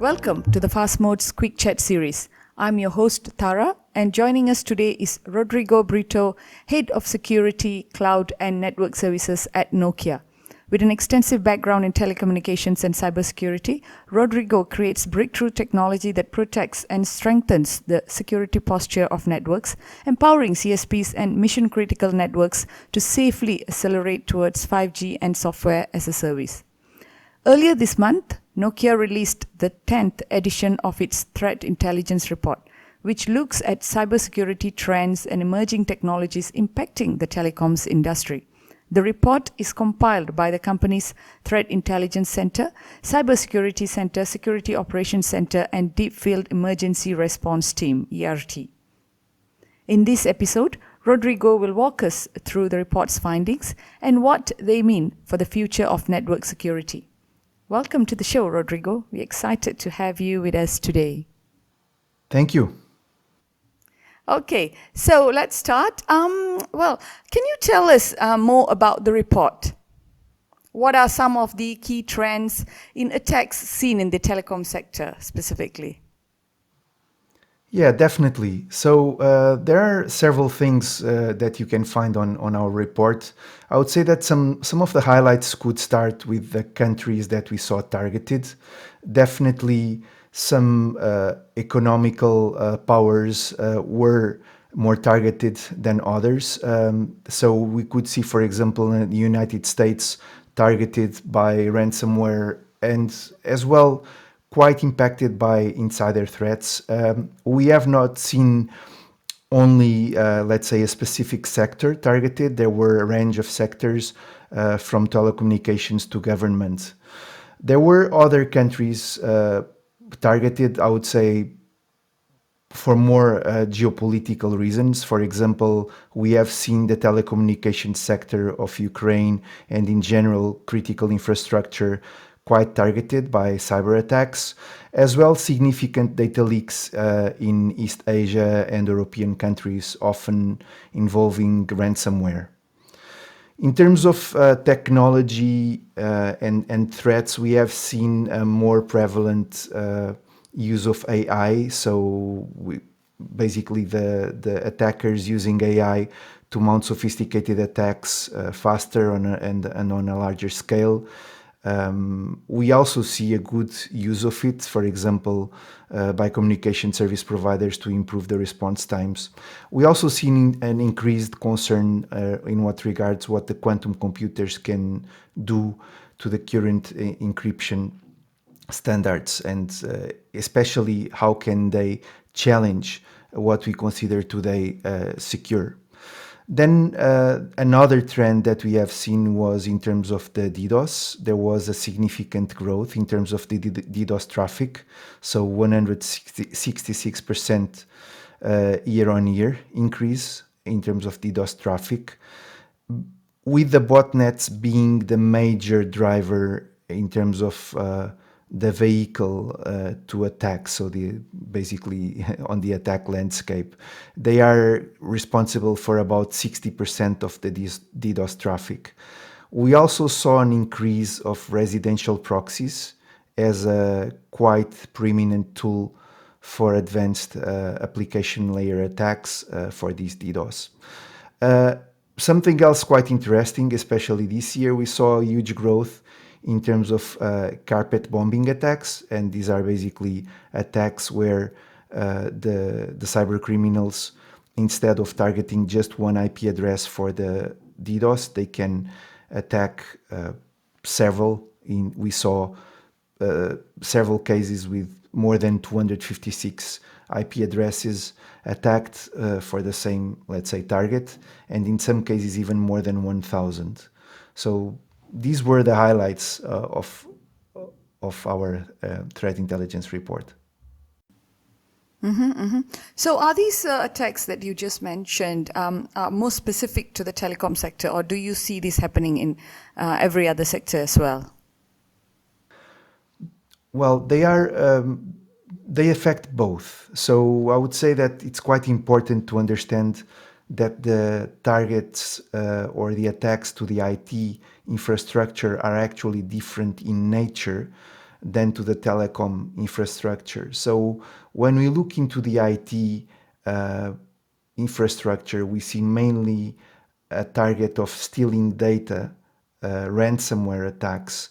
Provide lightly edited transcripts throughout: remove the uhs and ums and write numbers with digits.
Welcome to the Fast Modes Quick Chat series. I'm your host Tara, and joining us today is Rodrigo Brito, Head of Security, Cloud and Network Services at Nokia. With an extensive background in telecommunications and cybersecurity, Rodrigo creates breakthrough technology that protects and strengthens the security posture of networks, empowering CSPs and mission-critical networks to safely accelerate towards 5G and software as a service. Earlier this month, Nokia released the 10th edition of its Threat Intelligence Report, which looks at cybersecurity trends and emerging technologies impacting the telecoms industry. The report is compiled by the company's Threat Intelligence Center, Cybersecurity Center, Security Operations Center, and Deep Field Emergency Response Team, ERT. In this episode, Rodrigo will walk us through the report's findings and what they mean for the future of network security. Welcome to the show, Rodrigo. We're excited to have you with us today. Thank you. Okay, so let's start. Can you tell us more about the report? What are some of the key trends in attacks seen in the telecom sector specifically? Yeah, definitely. So there are several things that you can find on our report. I would say that some of the highlights could start with the countries that we saw targeted. Definitely some economical powers were more targeted than others. So we could see, for example, in the United States targeted by ransomware and as well quite impacted by insider threats. We have not seen only, let's say, a specific sector targeted. There were a range of sectors from telecommunications to government. There were other countries targeted, I would say, for more geopolitical reasons. For example, we have seen the telecommunications sector of Ukraine and in general critical infrastructure quite targeted by cyber attacks, as well significant data leaks in East Asia and European countries, often involving ransomware. In terms of technology and threats, we have seen a more prevalent use of AI. So basically the attackers using AI to mount sophisticated attacks faster and on a larger scale. We also see a good use of it, for example, by communication service providers to improve the response times. We also see an increased concern in what regards what the quantum computers can do to the current encryption standards, and especially how can they challenge what we consider today secure. Then another trend that we have seen was in terms of the DDoS. There was a significant growth in terms of the DDoS traffic, so 166% year-on-year increase in terms of DDoS traffic, with the botnets being the major driver in terms of the vehicle to attack, so basically on the attack landscape. They are responsible for about 60% of the DDoS traffic. We also saw an increase of residential proxies as a quite preeminent tool for advanced application layer attacks for these DDoS. Something else quite interesting, especially this year, we saw a huge growth in terms of carpet bombing attacks, and these are basically attacks where the cyber criminals, instead of targeting just one IP address for the DDoS, they can attack several. We saw several cases with more than 256 IP addresses attacked for the same, let's say, target, and in some cases even more than 1,000. So these were the highlights of our threat intelligence report. So are these attacks that you just mentioned more specific to the telecom sector, or do you see this happening in every other sector as well? Well, they affect both. So I would say that it's quite important to understand that the targets or the attacks to the IT infrastructure are actually different in nature than to the telecom infrastructure. So when we look into the IT infrastructure, we see mainly a target of stealing data, ransomware attacks.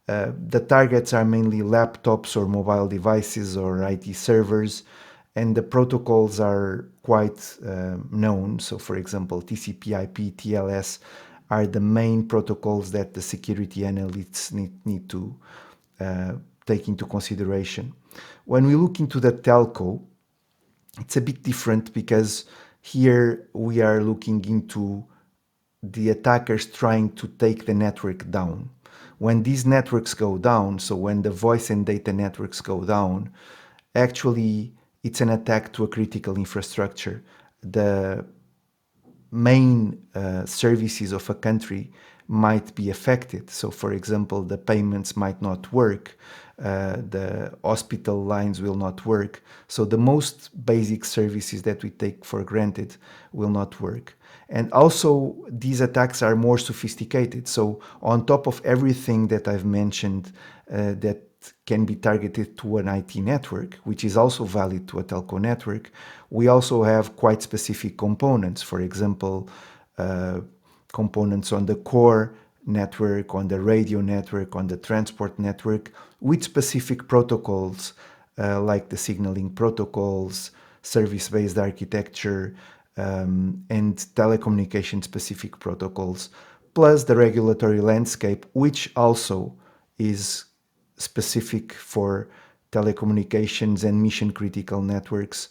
The targets are mainly laptops or mobile devices or IT servers, and the protocols are quite known. So, for example, TCP/IP, TLS are the main protocols that the security analysts need to take into consideration. When we look into the telco, it's a bit different because here we are looking into the attackers trying to take the network down. When these networks go down, so when the voice and data networks go down, actually it's an attack to a critical infrastructure. The main services of a country might be affected. So, for example, the payments might not work, the hospital lines will not work. So, the most basic services that we take for granted will not work. And also, these attacks are more sophisticated. So, on top of everything that I've mentioned, that can be targeted to an IT network, which is also valid to a telco network, we also have quite specific components. For example, components on the core network, on the radio network, on the transport network, with specific protocols like the signaling protocols, service-based architecture, and telecommunication specific protocols, plus the regulatory landscape, which also is specific for telecommunications and mission critical networks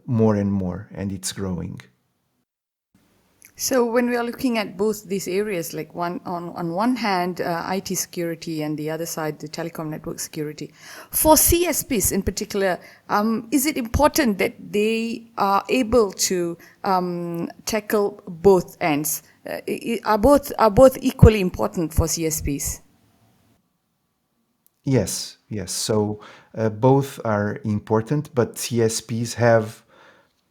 more and more, and it's growing. So when we are looking at both these areas, like on one hand, IT security, and the other side, the telecom network security, for CSPs in particular, is it important that they are able to tackle both ends? Are both equally important for CSPs? Yes, yes. So both are important, but CSPs have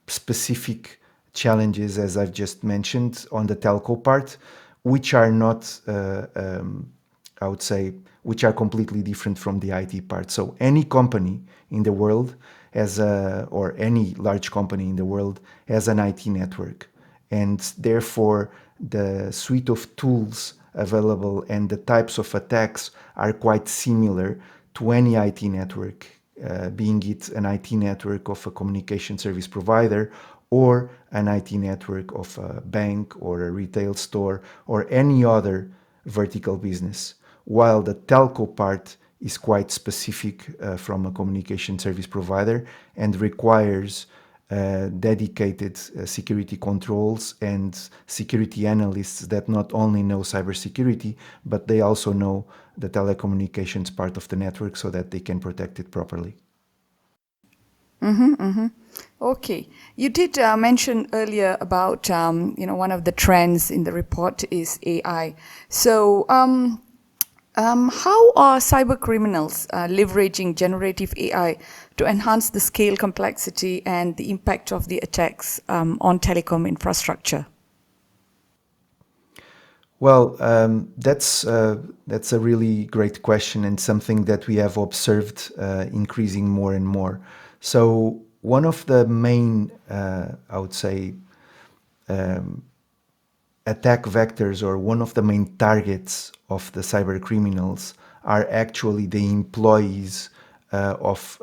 specific challenges, as I've just mentioned, on the telco part, which are not, I would say, which are completely different from the IT part. So any company in the world has or any large company in the world has an IT network, and therefore the suite of tools available and the types of attacks are quite similar to any IT network, being it an IT network of a communication service provider or an IT network of a bank or a retail store or any other vertical business. While the telco part is quite specific from a communication service provider and requires dedicated security controls and security analysts that not only know cybersecurity, but they also know the telecommunications part of the network so that they can protect it properly. Okay, you did mention earlier about one of the trends in the report is AI. So, how are cyber criminals leveraging generative AI to enhance the scale, complexity, and the impact of the attacks on telecom infrastructure? Well, that's a really great question and something that we have observed increasing more and more. So one of the main, I would say, attack vectors or one of the main targets of the cyber criminals are actually the employees of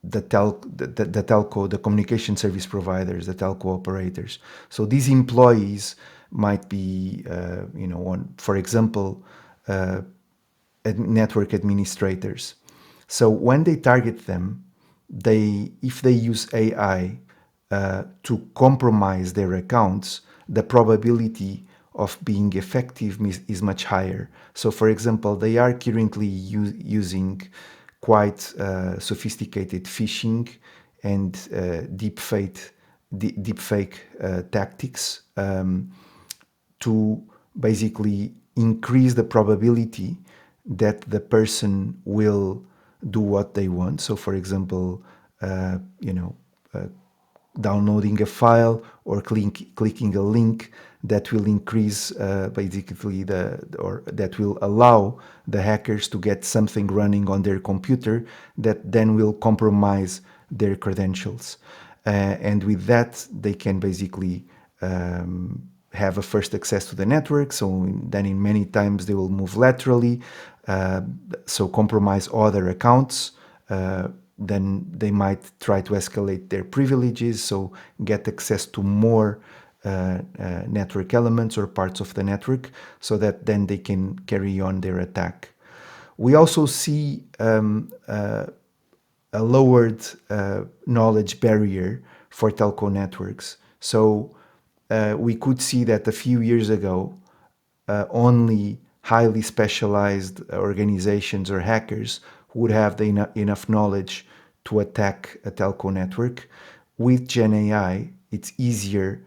the telco, the communication service providers, the telco operators. So these employees might be, for example, network administrators. So when they target them, if they use AI to compromise their accounts, the probability of being effective is much higher. So, for example, they are currently using quite sophisticated phishing and deepfake tactics to basically increase the probability that the person will do what they want. So, for example, downloading a file or clicking a link that will increase basically or that will allow the hackers to get something running on their computer that then will compromise their credentials. And with that, they can basically have a first access to the network. So then in many times they will move laterally, so compromise other accounts. Then they might try to escalate their privileges, so get access to more network elements or parts of the network, so that then they can carry on their attack. We also see a lowered knowledge barrier for telco networks. So we could see that a few years ago, only highly specialized organizations or hackers would have enough knowledge to attack a telco network. With Gen AI, it's easier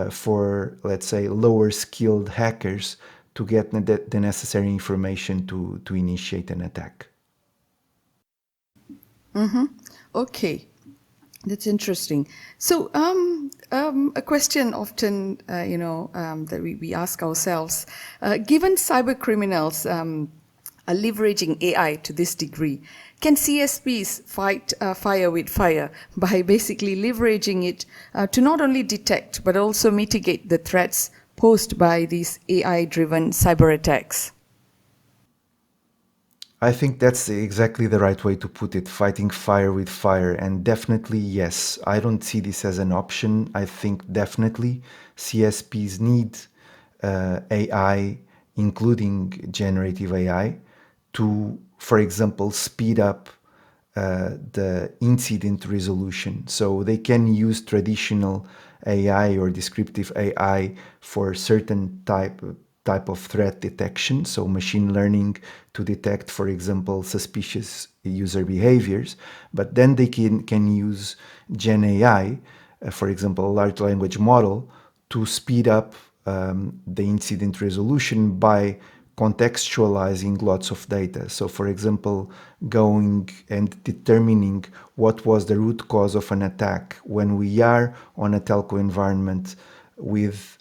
for, let's say, lower skilled hackers to get the necessary information to initiate an attack. Okay, that's interesting. So, a question often, that we ask ourselves, given cyber criminals are leveraging AI to this degree, can CSPs fight fire with fire by basically leveraging it to not only detect but also mitigate the threats posed by these AI-driven cyber attacks? I think that's exactly the right way to put it, fighting fire with fire. And definitely, yes, I don't see this as an option. I think definitely CSPs need AI, including generative AI, to, for example, speed up the incident resolution. So they can use traditional AI or descriptive AI for certain type of threat detection, so machine learning to detect, for example, suspicious user behaviors. But then they can use Gen AI, for example, a large language model, to speed up the incident resolution by contextualizing lots of data. So, for example, going and determining what was the root cause of an attack when we are on a telco environment with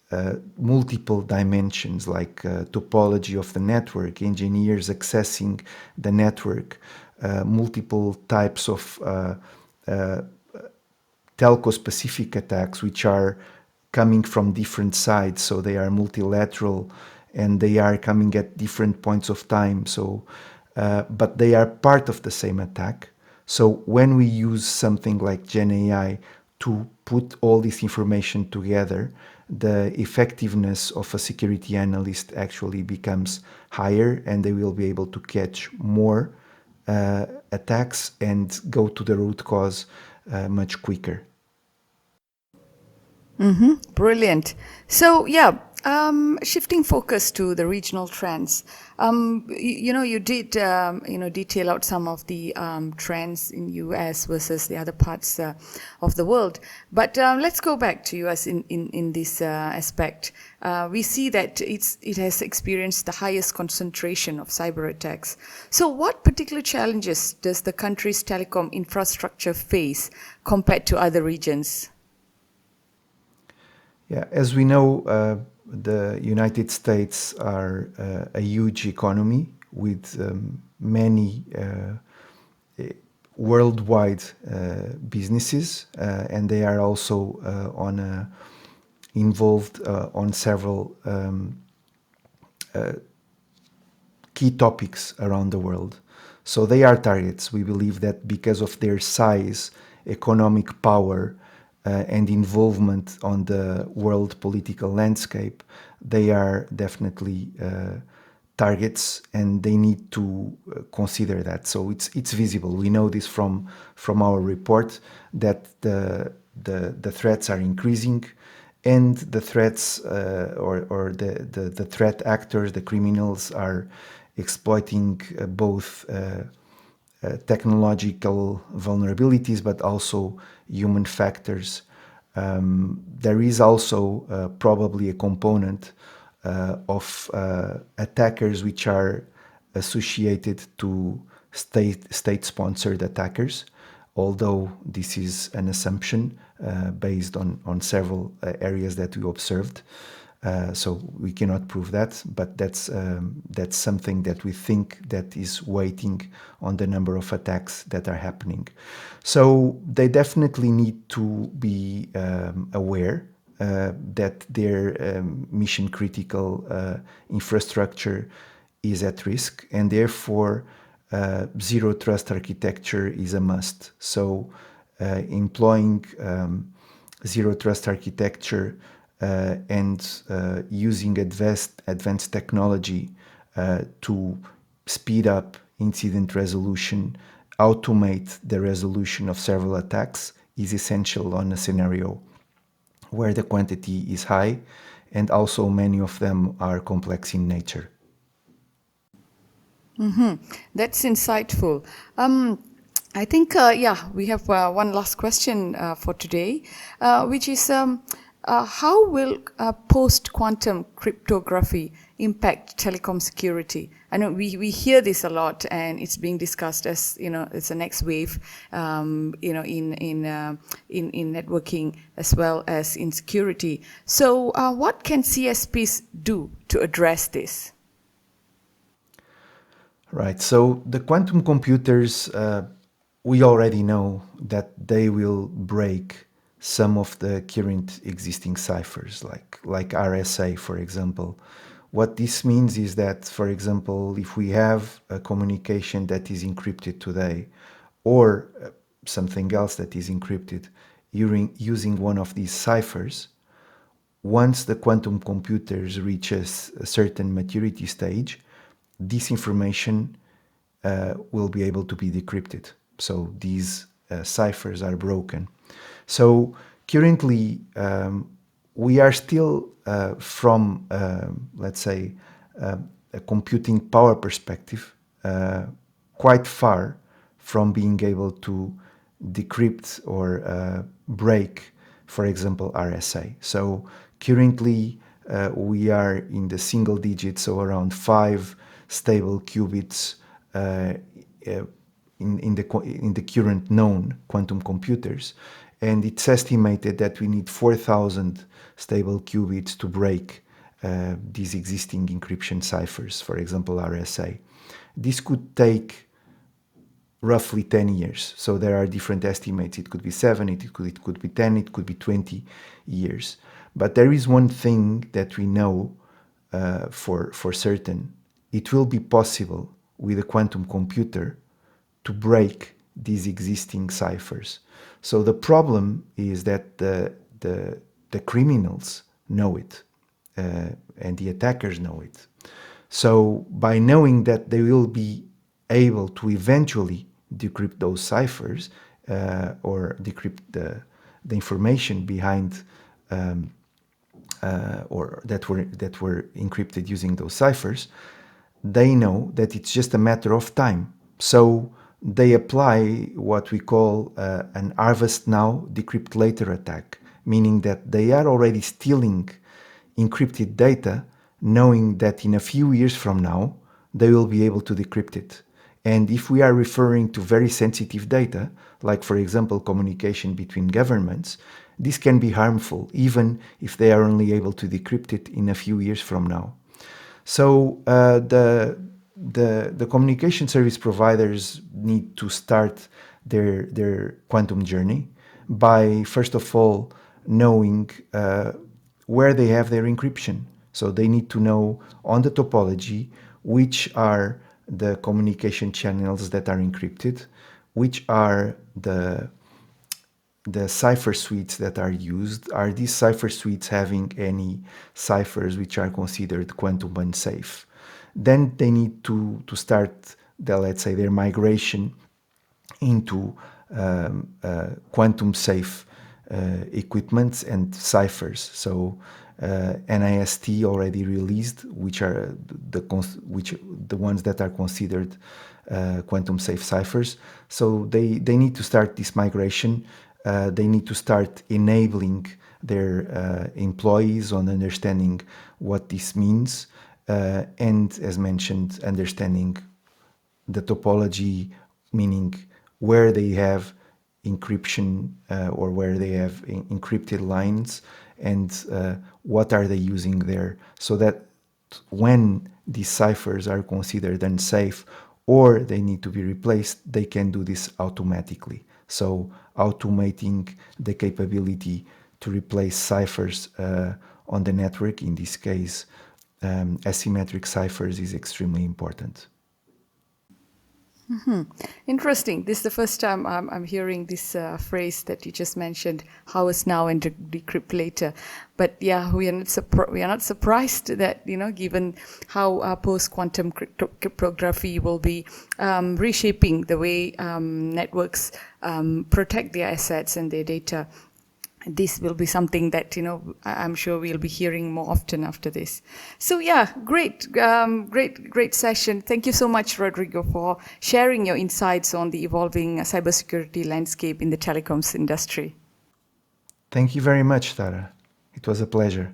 multiple dimensions like topology of the network, engineers accessing the network, multiple types of telco specific attacks, which are coming from different sides. So they are multilateral and they are coming at different points of time. So, but they are part of the same attack. So when we use something like Gen AI to put all this information together, the effectiveness of a security analyst actually becomes higher, and they will be able to catch more attacks and go to the root cause much quicker. Brilliant. So, yeah, shifting focus to the regional trends. You did, detail out some of the trends in US versus the other parts of the world. But let's go back to US in this aspect. We see that it has experienced the highest concentration of cyber attacks. So, what particular challenges does the country's telecom infrastructure face compared to other regions? Yeah, as we know, the United States are a huge economy with many worldwide businesses, and they are also involved on several key topics around the world. So they are targets. We believe that because of their size, economic power, and involvement on the world political landscape, they are definitely targets, and they need to consider that. So it's visible. We know this from our report that the threats are increasing, and the threats or the threat actors, the criminals, are exploiting both technological vulnerabilities, but also human factors. There is also probably a component of attackers which are associated to state-sponsored attackers, although this is an assumption based on several areas that we observed. So we cannot prove that, but that's something that we think that is weighting on the number of attacks that are happening. So they definitely need to be aware that their mission critical infrastructure is at risk, and therefore zero trust architecture is a must. So employing zero trust architecture and using advanced technology to speed up incident resolution, automate the resolution of several attacks is essential on a scenario where the quantity is high and also many of them are complex in nature. That's insightful. I think, we have one last question for today, which is how will post-quantum cryptography impact telecom security? I know we hear this a lot, and it's being discussed as it's a next wave, in networking as well as in security. So, what can CSPs do to address this? Right. So the quantum computers, we already know that they will break some of the current existing ciphers, like RSA, for example. What this means is that, for example, if we have a communication that is encrypted today, or something else that is encrypted using one of these ciphers, once the quantum computers reaches a certain maturity stage, this information will be able to be decrypted. So these ciphers are broken. So currently, we are still from, let's say, a computing power perspective, quite far from being able to decrypt or break, for example, RSA. So currently, we are in the single digits, so around 5 stable qubits in the current known quantum computers, and it's estimated that we need 4,000 stable qubits to break these existing encryption ciphers, for example, RSA. This could take roughly 10 years. So there are different estimates. It could be 7, it could be 10, it could be 20 years. But there is one thing that we know for certain. It will be possible with a quantum computer to break these existing ciphers. So the problem is that the criminals know it, and the attackers know it. So by knowing that they will be able to eventually decrypt those ciphers, or decrypt the information behind, or that were encrypted using those ciphers, they know that it's just a matter of time. So they apply what we call an harvest now, decrypt later attack, meaning that they are already stealing encrypted data, knowing that in a few years from now, they will be able to decrypt it. And if we are referring to very sensitive data, like for example, communication between governments, this can be harmful, even if they are only able to decrypt it in a few years from now. So the communication service providers need to start their quantum journey by, first of all, knowing where they have their encryption. So they need to know on the topology which are the communication channels that are encrypted, which are the cipher suites that are used. Are these cipher suites having any ciphers which are considered quantum unsafe? Then they need to start let's say, their migration into quantum safe equipments and ciphers. So NIST already released which are the ones that are considered quantum safe ciphers. So they need to start this migration. They need to start enabling their employees on understanding what this means, and as mentioned, understanding the topology, meaning where they have encryption or where they have encrypted lines, and what are they using there, so that when these ciphers are considered unsafe or they need to be replaced, they can do this automatically. So automating the capability to replace ciphers on the network, in this case asymmetric ciphers, is extremely important. Interesting. This is the first time I'm hearing this phrase that you just mentioned: "Hours now and decrypt later." But yeah, we are not surprised that, given how post-quantum cryptography will be reshaping the way networks protect their assets and their data. This will be something that, I'm sure we'll be hearing more often after this. So yeah, great session. Thank you so much, Rodrigo, for sharing your insights on the evolving cybersecurity landscape in the telecoms industry. Thank you very much, Tara. It was a pleasure.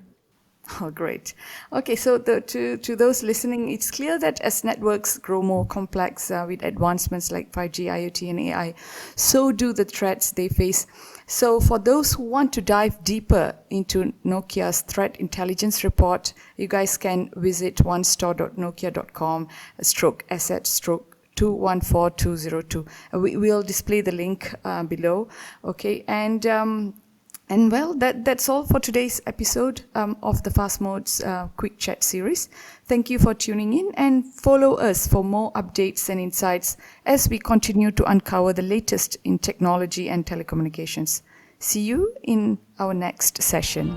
Oh, great. Okay, so to those listening, it's clear that as networks grow more complex with advancements like 5G, IoT, and AI, so do the threats they face. So for those who want to dive deeper into Nokia's Threat Intelligence Report, you guys can visit onestore.nokia.com/asset/214202. We'll display the link below. Okay, and well, that's all for today's episode of the Fast Modes Quick Chat series. Thank you for tuning in, and follow us for more updates and insights as we continue to uncover the latest in technology and telecommunications. See you in our next session.